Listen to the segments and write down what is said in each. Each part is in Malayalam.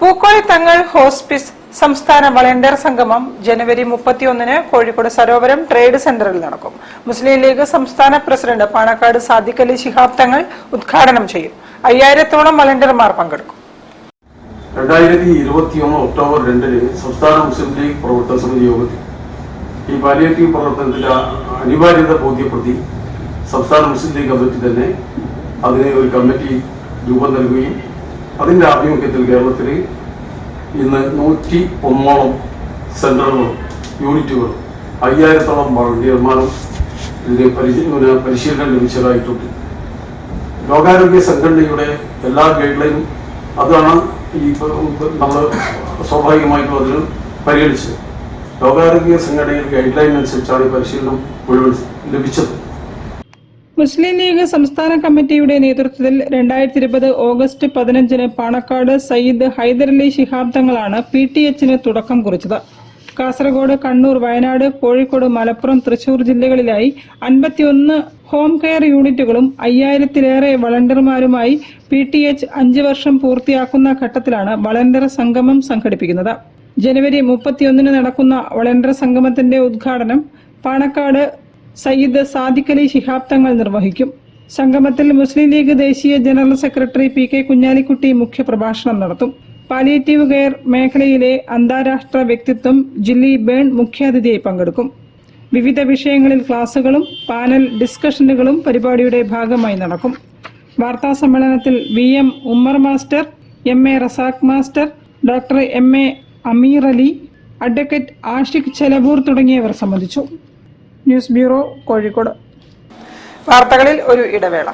പൂക്കോഴി തങ്ങൾ ഹോസ്പിസ് സംസ്ഥാന വളണ്ടിയർ സംഗമം ജനുവരി 31-ന് കോഴിക്കോട് സരോവരം ട്രേഡ് സെന്ററിൽ നടക്കും. മുസ്ലിം ലീഗ് സംസ്ഥാന പ്രസിഡന്റ് പാണക്കാട് സാദിഖ് അലി ശിഹാബ് തങ്ങൾ ഉദ്ഘാടനം ചെയ്യും. 5000-ഓളം വളണ്ടിയർമാർ പങ്കെടുക്കും. 2021 ഒക്ടോബർ 2-ന് സംസ്ഥാന മുസ്ലിം ലീഗ് പ്രവർത്തക സമിതി യോഗത്തിൽ ഈ പാലിയേറ്റീവ് പ്രവർത്തനത്തിന്റെ അനിവാര്യത ബോധ്യപ്പെടുത്തി സംസ്ഥാന മുസ്ലിം ലീഗ് കമ്മിറ്റി തന്നെ അതിന് ഒരു കമ്മിറ്റി രൂപം നൽകുകയും അതിന്റെ ആഭിമുഖ്യത്തിൽ കേരളത്തിൽ ഇന്ന് 101ഓളം സെന്ററുകളും യൂണിറ്റുകളും 5000-ഓളം വളണ്ടിയർമാരും ഇതിന് പരിശീലനം ലഭിച്ചതായിട്ടുണ്ട്. ലോകാരോഗ്യ സംഘടനയുടെ എല്ലാ ഗൈഡ് ലൈനും അതാണ് ഈ നമ്മൾ സ്വാഭാവികമായിട്ടും അതിന് പരിഗണിച്ചത്. ലോകാരോഗ്യ സംഘടനയുടെ ഗൈഡ് ലൈൻ അനുസരിച്ചാണ് പരിശീലനം മുഴുവൻ ലഭിച്ചത്. മുസ്ലിം ലീഗ് സംസ്ഥാന കമ്മിറ്റിയുടെ നേതൃത്വത്തിൽ 2020 ഓഗസ്റ്റ് 15-ന് പാണക്കാട് സയ്യിദ് ഹൈദരലി ശിഹാബ് തങ്ങളാണ് PTH-ന് തുടക്കം കുറിച്ചത്. കാസർഗോഡ്, കണ്ണൂർ, വയനാട്, കോഴിക്കോട്, മലപ്പുറം, തൃശൂർ ജില്ലകളിലായി 51 ഹോം കെയർ യൂണിറ്റുകളും 5000-ലേറെ വളണ്ടിയർമാരുമായി PTH 5 വർഷം പൂർത്തിയാക്കുന്ന ഘട്ടത്തിലാണ് വളണ്ടിയർ സംഗമം സംഘടിപ്പിക്കുന്നത്. ജനുവരി 31-ന് നടക്കുന്ന വളണ്ടിയർ സംഗമത്തിന്റെ ഉദ്ഘാടനം പാണക്കാട് സയ്യിദ് സാദിഖ് അലി ശിഹാബ് തങ്ങൾ നിർവഹിക്കും. സംഗമത്തിൽ മുസ്ലിം ലീഗ് ദേശീയ ജനറൽ സെക്രട്ടറി PK കുഞ്ഞാലിക്കുട്ടി മുഖ്യപ്രഭാഷണം നടത്തും. പാലിയേറ്റീവ് കെയർ മേഖലയിലെ അന്താരാഷ്ട്ര വ്യക്തിത്വം ജില്ലി ബേൺ മുഖ്യാതിഥിയായി പങ്കെടുക്കും. വിവിധ വിഷയങ്ങളിൽ ക്ലാസുകളും പാനൽ ഡിസ്കഷനുകളും പരിപാടിയുടെ ഭാഗമായി നടക്കും. വാർത്താ സമ്മേളനത്തിൽ VM Ummer master, MA Razak master, doctor MA അമീർ അലി, അഡ്വക്കേറ്റ് ആഷിഖ് ചെലവൂർ തുടങ്ങിയവർ സംബന്ധിച്ചു. News bureau, Kozhikode. വാർത്തകളിൽ ഒരു ഇടവേള.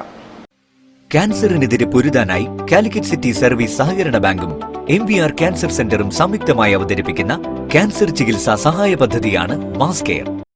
ക്യാൻസറിനെതിരെ പൊരുതാനായി കാലിക്കറ്റ് സിറ്റി സർവീസ് സഹകരണ ബാങ്കും MVR ക്യാൻസർ സെന്ററും സംയുക്തമായി അവതരിപ്പിക്കുന്ന ക്യാൻസർ ചികിത്സാ സഹായ പദ്ധതിയാണ് മാസ് കെയർ.